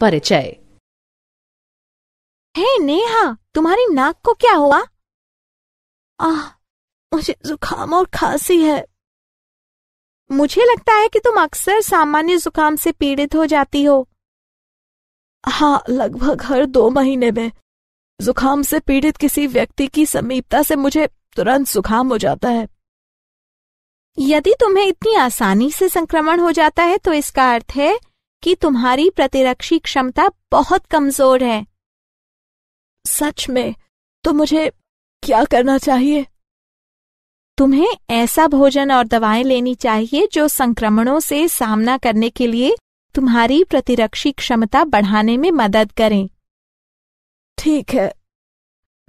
परिचय। हे नेहा, तुम्हारी नाक को क्या हुआ? मुझे जुकाम और खांसी है। मुझे लगता है कि तुम अक्सर सामान्य जुकाम से पीड़ित हो जाती हो। हाँ, लगभग हर 2 महीने में जुकाम से पीड़ित किसी व्यक्ति की समीपता से मुझे तुरंत जुकाम हो जाता है। यदि तुम्हें इतनी आसानी से संक्रमण हो जाता है तो इसका अर्थ है कि तुम्हारी प्रतिरक्षी क्षमता बहुत कमजोर है। सच में? तो मुझे क्या करना चाहिए? तुम्हें ऐसा भोजन और दवाएं लेनी चाहिए जो संक्रमणों से सामना करने के लिए तुम्हारी प्रतिरक्षी क्षमता बढ़ाने में मदद करें। ठीक है।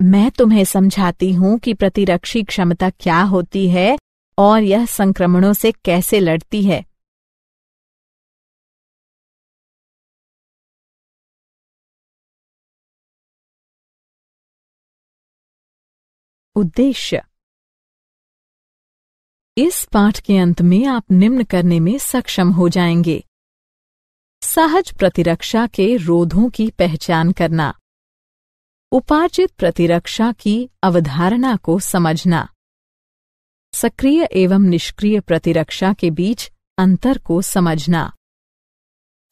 मैं तुम्हें समझाती हूँ कि प्रतिरक्षी क्षमता क्या होती है और यह संक्रमणों से कैसे लड़ती है। उद्देश्य। इस पाठ के अंत में आप निम्न करने में सक्षम हो जाएंगे। सहज प्रतिरक्षा के रोधों की पहचान करना, उपार्जित प्रतिरक्षा की अवधारणा को समझना, सक्रिय एवं निष्क्रिय प्रतिरक्षा के बीच अंतर को समझना,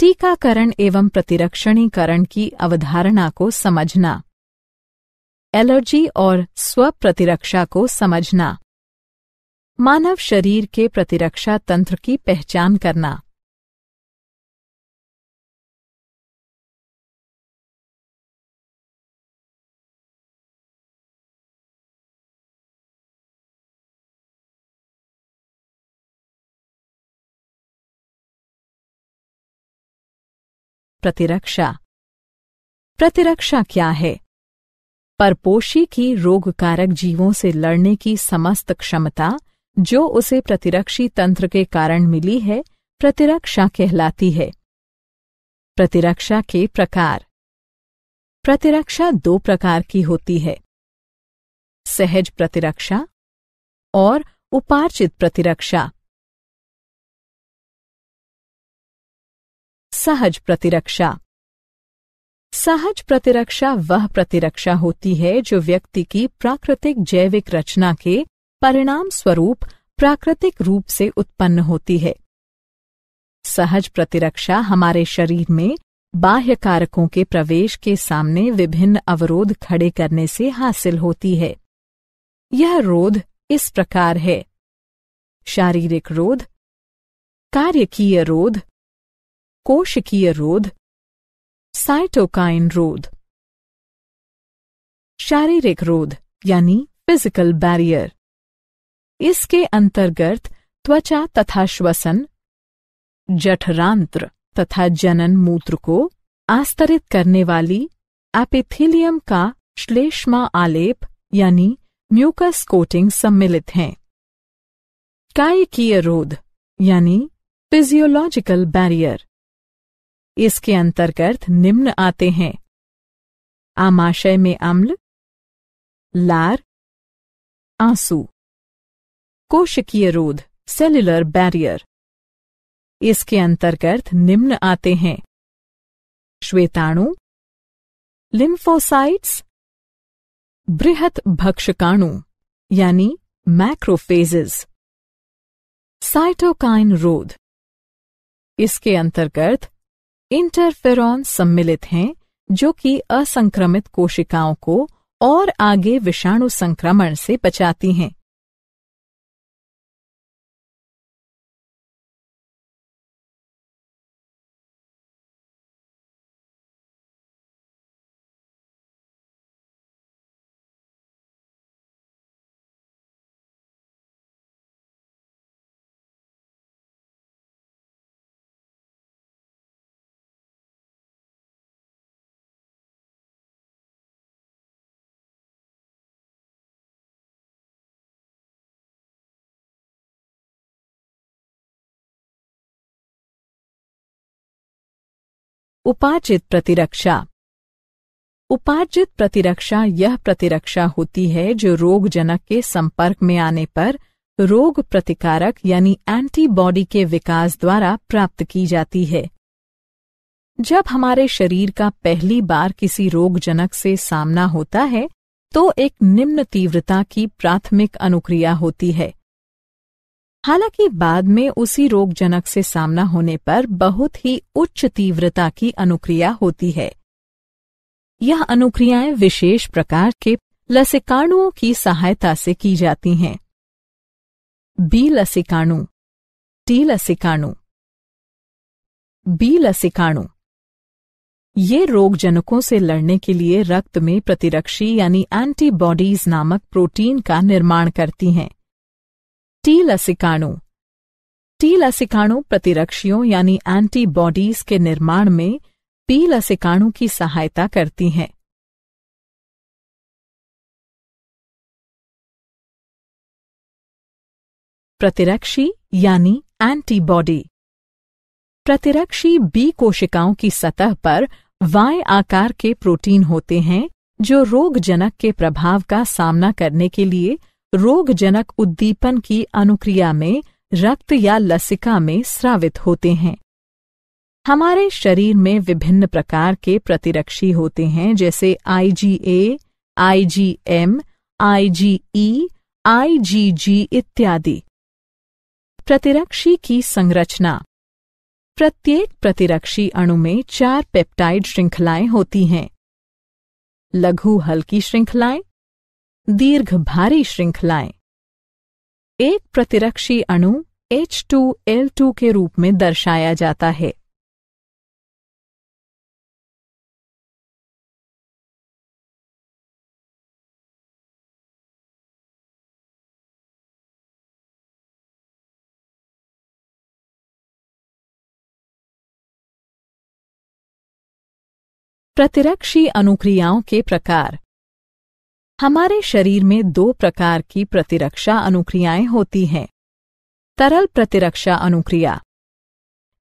टीकाकरण एवं प्रतिरक्षणीकरण की अवधारणा को समझना, एलर्जी और स्व प्रतिरक्षा को समझना, मानव शरीर के प्रतिरक्षा तंत्र की पहचान करना। प्रतिरक्षा। प्रतिरक्षा क्या है? परपोषी की रोगकारक जीवों से लड़ने की समस्त क्षमता जो उसे प्रतिरक्षी तंत्र के कारण मिली है, प्रतिरक्षा कहलाती है। प्रतिरक्षा के प्रकार। प्रतिरक्षा 2 प्रकार की होती है, सहज प्रतिरक्षा और उपार्जित प्रतिरक्षा। सहज प्रतिरक्षा। सहज प्रतिरक्षा वह प्रतिरक्षा होती है जो व्यक्ति की प्राकृतिक जैविक रचना के परिणाम स्वरूप प्राकृतिक रूप से उत्पन्न होती है। सहज प्रतिरक्षा हमारे शरीर में बाह्य कारकों के प्रवेश के सामने विभिन्न अवरोध खड़े करने से हासिल होती है। यह रोध इस प्रकार है: शारीरिक रोध, कार्यकीय रोध, कोशिकीय रोध, साइटोकाइन रोध। शारीरिक रोध यानी फिजिकल बैरियर। इसके अंतर्गत त्वचा तथा श्वसन, जठरांत्र तथा जनन मूत्र को आस्तरित करने वाली एपिथेलियम का श्लेष्मा आलेप यानी म्यूकस कोटिंग सम्मिलित हैं। कायिकीय रोध यानी फिजियोलॉजिकल बैरियर। इसके अंतर्गत निम्न आते हैं: आमाशय में अम्ल, लार, आंसू। कोशिकीय रोध सेल्युलर बैरियर। इसके अंतर्गत निम्न आते हैं: श्वेताणु, लिम्फोसाइट्स, बृहत भक्षकाणु यानी मैक्रोफेजेस। साइटोकाइन रोध। इसके अंतर्गत इंटरफेरॉन सम्मिलित हैं जो कि असंक्रमित कोशिकाओं को और आगे विषाणु संक्रमण से बचाती हैं। उपार्जित प्रतिरक्षा। उपार्जित प्रतिरक्षा यह प्रतिरक्षा होती है जो रोगजनक के संपर्क में आने पर रोग प्रतिकारक यानी एंटीबॉडी के विकास द्वारा प्राप्त की जाती है। जब हमारे शरीर का पहली बार किसी रोगजनक से सामना होता है तो एक निम्न तीव्रता की प्राथमिक अनुक्रिया होती है। हालांकि बाद में उसी रोगजनक से सामना होने पर बहुत ही उच्च तीव्रता की अनुक्रिया होती है। यह अनुक्रियाएं विशेष प्रकार के लसिकाणुओं की सहायता से की जाती हैं। बी लसिकाणु, टी लसिकाणु। बी लसिकाणु ये रोगजनकों से लड़ने के लिए रक्त में प्रतिरक्षी यानी एंटीबॉडीज नामक प्रोटीन का निर्माण करती हैं। टी लसिकाणु, टी लसिकाणु प्रतिरक्षियों यानी एंटीबॉडीज के निर्माण में बी लसिकाणु की सहायता करती हैं। प्रतिरक्षी यानी एंटीबॉडी। प्रतिरक्षी बी कोशिकाओं की सतह पर वाय आकार के प्रोटीन होते हैं जो रोगजनक के प्रभाव का सामना करने के लिए रोगजनक उद्दीपन की अनुक्रिया में रक्त या लसिका में स्रावित होते हैं। हमारे शरीर में विभिन्न प्रकार के प्रतिरक्षी होते हैं जैसे IgA, IgM, IgE, IgG इत्यादि। प्रतिरक्षी की संरचना। प्रत्येक प्रतिरक्षी अणु में 4 पेप्टाइड श्रृंखलाएं होती हैं। लघु हल्की श्रृंखलाएं, दीर्घ भारी श्रृंखलाएं। एक प्रतिरक्षी अणु H2L2 के रूप में दर्शाया जाता है। प्रतिरक्षी अनुक्रियाओं के प्रकार। हमारे शरीर में 2 प्रकार की प्रतिरक्षा अनुक्रियाएं होती हैं। तरल प्रतिरक्षा अनुक्रिया।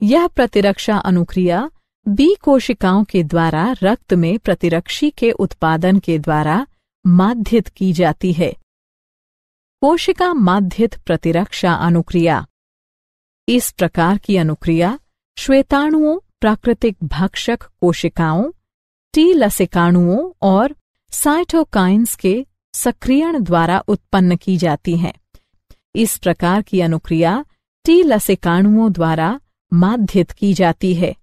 यह प्रतिरक्षा अनुक्रिया बी कोशिकाओं के द्वारा रक्त में प्रतिरक्षी के उत्पादन के द्वारा माध्यित की जाती है। कोशिका माध्यित प्रतिरक्षा अनुक्रिया। इस प्रकार की अनुक्रिया श्वेताणुओं, प्राकृतिक भक्षक कोशिकाओं, टी लसिकाणुओं और साइटोकाइन्स के सक्रियण द्वारा उत्पन्न की जाती हैं। इस प्रकार की अनुक्रिया टी लसिकाणुओं द्वारा माध्यित की जाती है।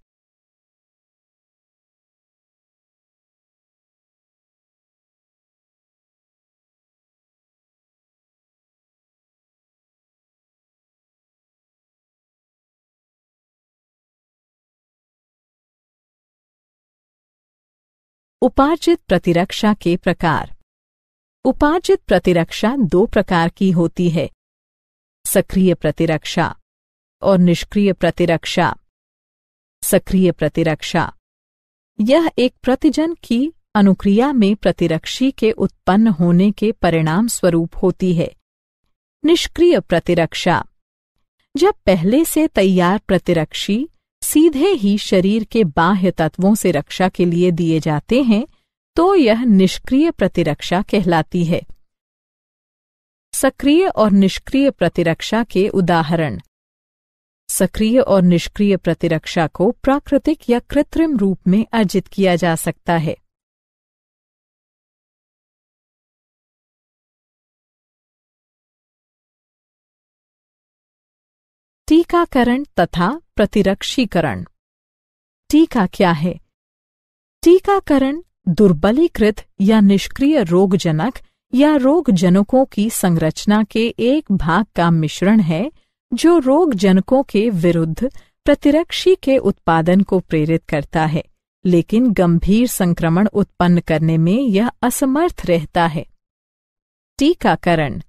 उपार्जित प्रतिरक्षा के प्रकार। उपार्जित प्रतिरक्षा 2 प्रकार की होती है, सक्रिय प्रतिरक्षा और निष्क्रिय प्रतिरक्षा। सक्रिय प्रतिरक्षा यह एक प्रतिजन की अनुक्रिया में प्रतिरक्षी के उत्पन्न होने के परिणाम स्वरूप होती है। निष्क्रिय प्रतिरक्षा जब पहले से तैयार प्रतिरक्षी सीधे ही शरीर के बाह्य तत्वों से रक्षा के लिए दिए जाते हैं तो यह निष्क्रिय प्रतिरक्षा कहलाती है। सक्रिय और निष्क्रिय प्रतिरक्षा के उदाहरण। सक्रिय और निष्क्रिय प्रतिरक्षा को प्राकृतिक या कृत्रिम रूप में अर्जित किया जा सकता है। टीकाकरण तथा प्रतिरक्षीकरण। टीका क्या है? टीकाकरण दुर्बलीकृत या निष्क्रिय रोगजनक या रोगजनकों की संरचना के एक भाग का मिश्रण है जो रोगजनकों के विरुद्ध प्रतिरक्षी के उत्पादन को प्रेरित करता है, लेकिन गंभीर संक्रमण उत्पन्न करने में यह असमर्थ रहता है। टीकाकरण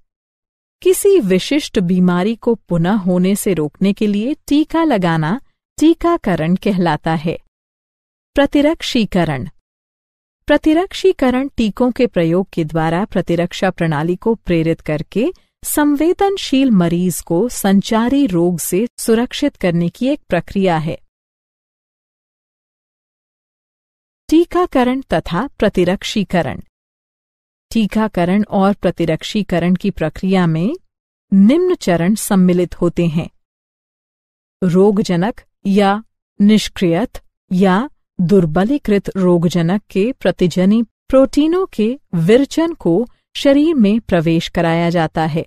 किसी विशिष्ट बीमारी को पुनः होने से रोकने के लिए टीका लगाना टीकाकरण कहलाता है। प्रतिरक्षीकरण प्रतिरक्षीकरण टीकों के प्रयोग के द्वारा प्रतिरक्षा प्रणाली को प्रेरित करके संवेदनशील मरीज को संचारी रोग से सुरक्षित करने की एक प्रक्रिया है। टीकाकरण तथा प्रतिरक्षीकरण। टीकाकरण और प्रतिरक्षीकरण की प्रक्रिया में निम्न चरण सम्मिलित होते हैं: रोगजनक या निष्क्रियत या दुर्बलीकृत रोगजनक के प्रतिजनी प्रोटीनों के विरचन को शरीर में प्रवेश कराया जाता है।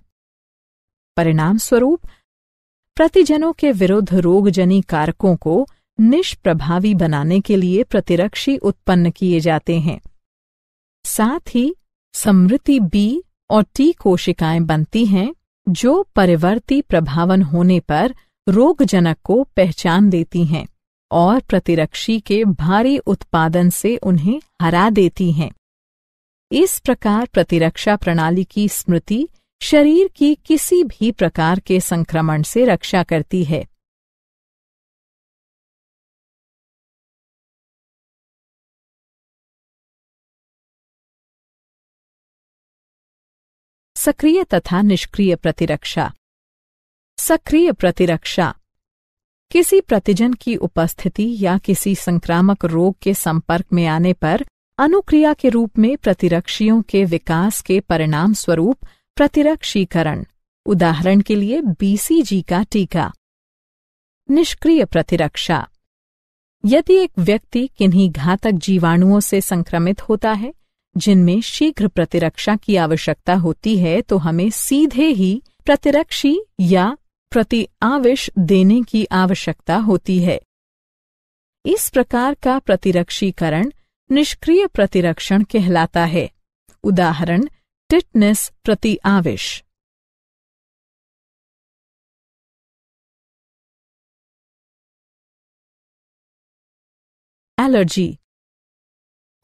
परिणाम स्वरूप प्रतिजनों के विरुद्ध रोगजनी कारकों को निष्प्रभावी बनाने के लिए प्रतिरक्षी उत्पन्न किए जाते हैं। साथ ही समृद्धि बी और टी कोशिकाएं बनती हैं जो परिवर्ती प्रभावन होने पर रोगजनक को पहचान देती हैं और प्रतिरक्षी के भारी उत्पादन से उन्हें हरा देती हैं। इस प्रकार प्रतिरक्षा प्रणाली की स्मृति शरीर की किसी भी प्रकार के संक्रमण से रक्षा करती है। सक्रिय तथा निष्क्रिय प्रतिरक्षा। सक्रिय प्रतिरक्षा किसी प्रतिजन की उपस्थिति या किसी संक्रामक रोग के संपर्क में आने पर अनुक्रिया के रूप में प्रतिरक्षियों के विकास के परिणाम स्वरूप प्रतिरक्षीकरण, उदाहरण के लिए बीसीजी का टीका। निष्क्रिय प्रतिरक्षा यदि एक व्यक्ति किन्हीं घातक जीवाणुओं से संक्रमित होता है जिनमें शीघ्र प्रतिरक्षा की आवश्यकता होती है तो हमें सीधे ही प्रतिरक्षी या प्रतिआविष देने की आवश्यकता होती है। इस प्रकार का प्रतिरक्षीकरण निष्क्रिय प्रतिरक्षण कहलाता है। उदाहरण टिटनेस प्रतिआविष। एलर्जी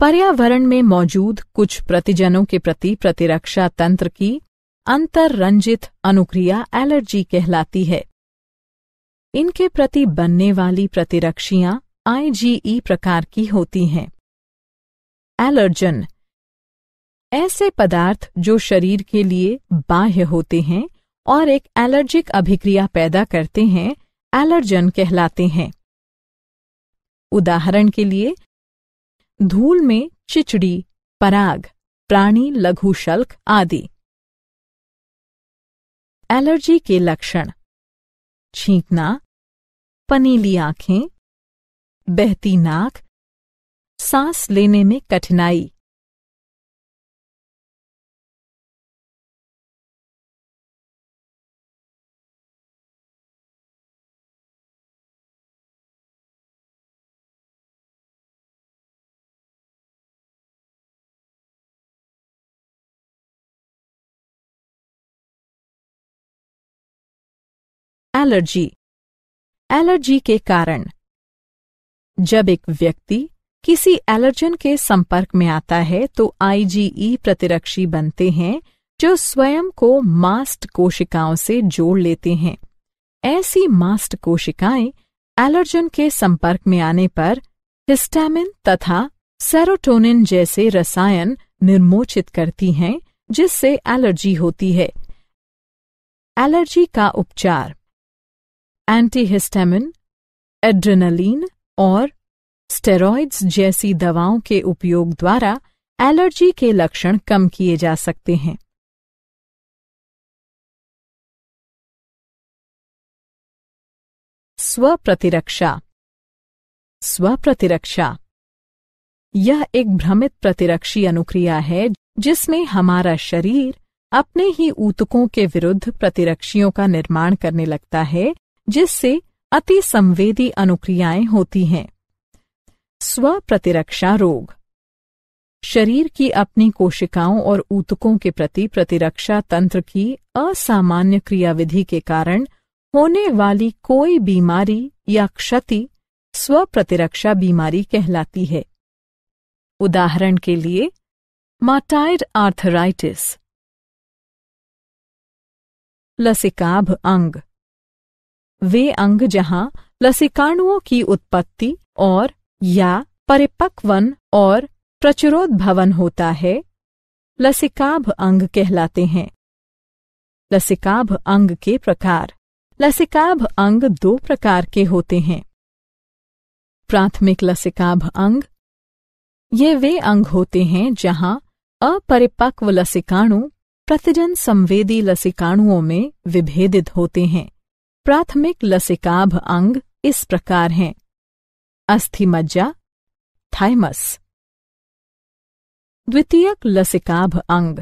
पर्यावरण में मौजूद कुछ प्रतिजनों के प्रति प्रतिरक्षा तंत्र की अंतर्रंजित अनुक्रिया एलर्जी कहलाती है। इनके प्रति बनने वाली प्रतिरक्षियां आईजीई प्रकार की होती हैं। एलर्जन ऐसे पदार्थ जो शरीर के लिए बाह्य होते हैं और एक एलर्जिक अभिक्रिया पैदा करते हैं एलर्जन कहलाते हैं। उदाहरण के लिए धूल में चिचड़ी, पराग, प्राणी लघुशल्क आदि। एलर्जी के लक्षण छींकना, पनीली आंखें, बहती नाक, सांस लेने में कठिनाई। एलर्जी के कारण जब एक व्यक्ति किसी एलर्जन के संपर्क में आता है तो आईजीई प्रतिरक्षी बनते हैं जो स्वयं को मास्ट कोशिकाओं से जोड़ लेते हैं। ऐसी मास्ट कोशिकाएं एलर्जन के संपर्क में आने पर हिस्टामिन तथा सेरोटोनिन जैसे रसायन निर्मोचित करती हैं जिससे एलर्जी होती है। एलर्जी का उपचार एंटीहिस्टामिन, एड्रेनलिन और स्टेरॉइड्स जैसी दवाओं के उपयोग द्वारा एलर्जी के लक्षण कम किए जा सकते हैं। स्वप्रतिरक्षा। स्वप्रतिरक्षा यह एक भ्रमित प्रतिरक्षी अनुक्रिया है जिसमें हमारा शरीर अपने ही ऊतकों के विरुद्ध प्रतिरक्षियों का निर्माण करने लगता है जिससे अति संवेदी अनुक्रियाएं होती हैं। स्वप्रतिरक्षा रोग शरीर की अपनी कोशिकाओं और ऊतकों के प्रति प्रतिरक्षा तंत्र की असामान्य क्रियाविधि के कारण होने वाली कोई बीमारी या क्षति स्वप्रतिरक्षा बीमारी कहलाती है। उदाहरण के लिए माटाइड आर्थराइटिस। लसिकाभ अंग वे अंग जहां लसिकाणुओं की उत्पत्ति और या परिपक्वन और प्रचुरोद्भवन होता है लसिकाभ अंग कहलाते हैं। लसिकाभ अंग के प्रकार। लसिकाभ अंग दो प्रकार के होते हैं। प्राथमिक लसिकाभ अंग ये वे अंग होते हैं जहां अपरिपक्व लसिकाणु प्रतिजन संवेदी लसिकाणुओं में विभेदित होते हैं। प्राथमिक लसिकाभ अंग इस प्रकार हैं: अस्थिमज्जा, थाइमस। द्वितीयक लसिकाभ अंग।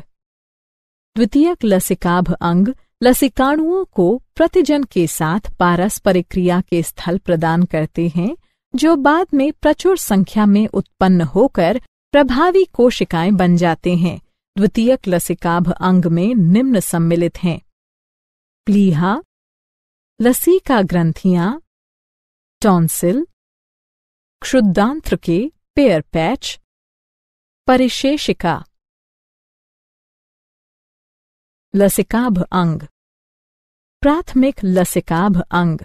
द्वितीयक लसिकाभ अंग लसिकाणुओं को प्रतिजन के साथ पारस्परिक क्रिया के स्थल प्रदान करते हैं, जो बाद में प्रचुर संख्या में उत्पन्न होकर प्रभावी कोशिकाएं बन जाते हैं। द्वितीयक लसिकाभ अंग में निम्न सम्मिलित हैं: प्लीहा, लसिका ग्रंथियां, टॉन्सिल, क्षुद्रांत्र के पेयर पैच, परिशेषिका। लसिकाभ अंग। प्राथमिक लसिकाभ अंग।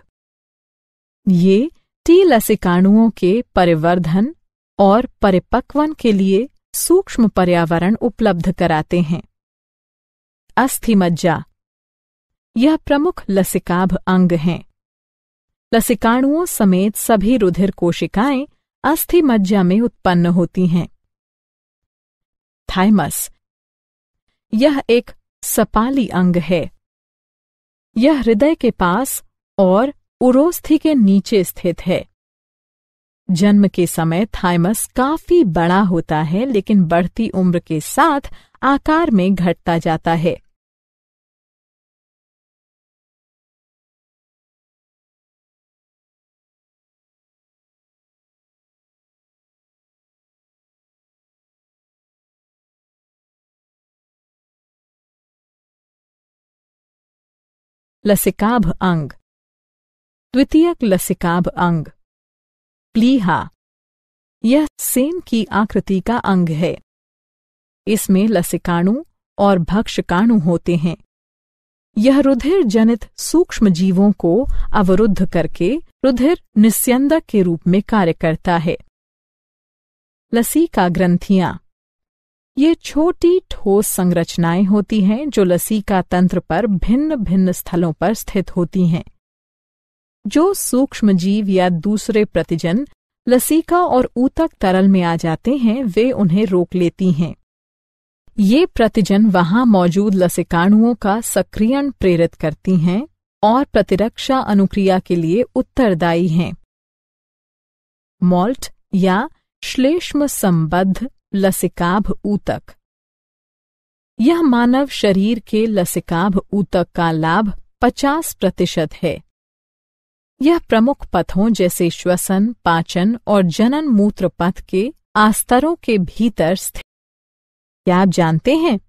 ये टी लसिकाणुओं के परिवर्धन और परिपक्वन के लिए सूक्ष्म पर्यावरण उपलब्ध कराते हैं। अस्थिमज्जा। यह प्रमुख लसिकाभ अंग हैं। लसिकाणुओं समेत सभी रुधिर कोशिकाएं अस्थिमज्जा में उत्पन्न होती हैं। थाइमस। यह एक सपाली अंग है। यह हृदय के पास और उरोस्थि के नीचे स्थित है। जन्म के समय थाइमस काफी बड़ा होता है, लेकिन बढ़ती उम्र के साथ आकार में घटता जाता है। लसिकाभ अंग। द्वितीयक लसिकाभ अंग। प्लीहा। यह सेम की आकृति का अंग है। इसमें लसिकाणु और भक्षकाणु होते हैं। यह रुधिर जनित सूक्ष्म जीवों को अवरुद्ध करके रुधिर निस्यंदक के रूप में कार्य करता है। लसिका ग्रंथियां। ये छोटी ठोस संरचनाएं होती हैं जो लसिका तंत्र पर भिन्न भिन्न स्थलों पर स्थित होती हैं। जो सूक्ष्म जीव या दूसरे प्रतिजन लसिका और ऊतक तरल में आ जाते हैं, वे उन्हें रोक लेती हैं। ये प्रतिजन वहां मौजूद लसिकाणुओं का सक्रियण प्रेरित करती हैं और प्रतिरक्षा अनुक्रिया के लिए उत्तरदायी हैं। मॉल्ट या श्लेष्म संबद्ध लसिकाभ ऊतक। यह मानव शरीर के लसिकाभ ऊतक का लाभ 50% है। यह प्रमुख पथों जैसे श्वसन, पाचन और जनन मूत्र पथ के आस्तरों के भीतर स्थित। क्या आप जानते हैं?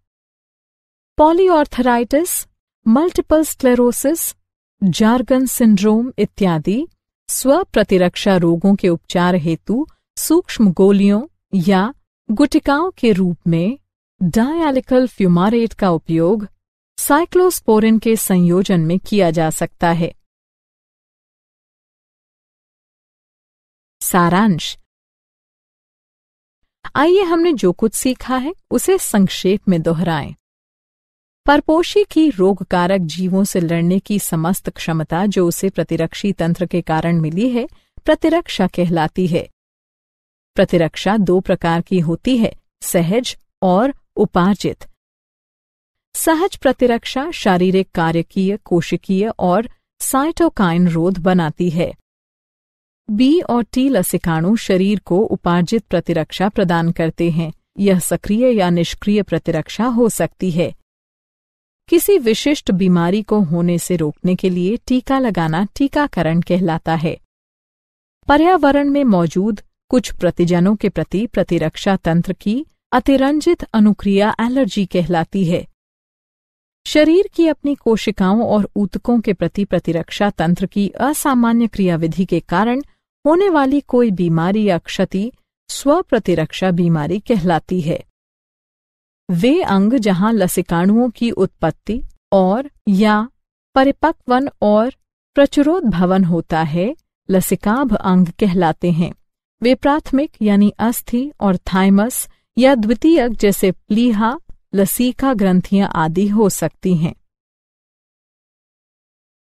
पॉलीऑर्थराइटिस, मल्टीपल स्क्लेरोसिस, जार्गन सिंड्रोम इत्यादि स्वप्रतिरक्षा रोगों के उपचार हेतु सूक्ष्म गोलियों या गुटिकाओं के रूप में डायलिकल फ्यूमारेट का उपयोग साइक्लोस्पोरिन के संयोजन में किया जा सकता है। सारांश। आइए हमने जो कुछ सीखा है उसे संक्षेप में दोहराएं। परपोषी की रोगकारक जीवों से लड़ने की समस्त क्षमता जो उसे प्रतिरक्षी तंत्र के कारण मिली है, प्रतिरक्षा कहलाती है। प्रतिरक्षा 2 प्रकार की होती है, सहज और उपार्जित। सहज प्रतिरक्षा शारीरिक, कार्यकीय, कोशिकीय और साइटोकाइन रोध बनाती है। बी और टी लसिकाणु शरीर को उपार्जित प्रतिरक्षा प्रदान करते हैं। यह सक्रिय या निष्क्रिय प्रतिरक्षा हो सकती है। किसी विशिष्ट बीमारी को होने से रोकने के लिए टीका लगाना टीकाकरण कहलाता है। पर्यावरण में मौजूद कुछ प्रतिजनों के प्रति प्रतिरक्षा तंत्र की अतिरंजित अनुक्रिया एलर्जी कहलाती है। शरीर की अपनी कोशिकाओं और ऊतकों के प्रति प्रतिरक्षा तंत्र की असामान्य क्रियाविधि के कारण होने वाली कोई बीमारी या क्षति स्वप्रतिरक्षा बीमारी कहलाती है। वे अंग जहां लसिकाणुओं की उत्पत्ति और या परिपक्वन और प्रचुरोद्भवन होता है, लसिकाभ अंग कहलाते हैं। वे प्राथमिक यानी अस्थि और थाइमस या द्वितीयक जैसे प्लीहा, लसिका ग्रंथियां आदि हो सकती हैं।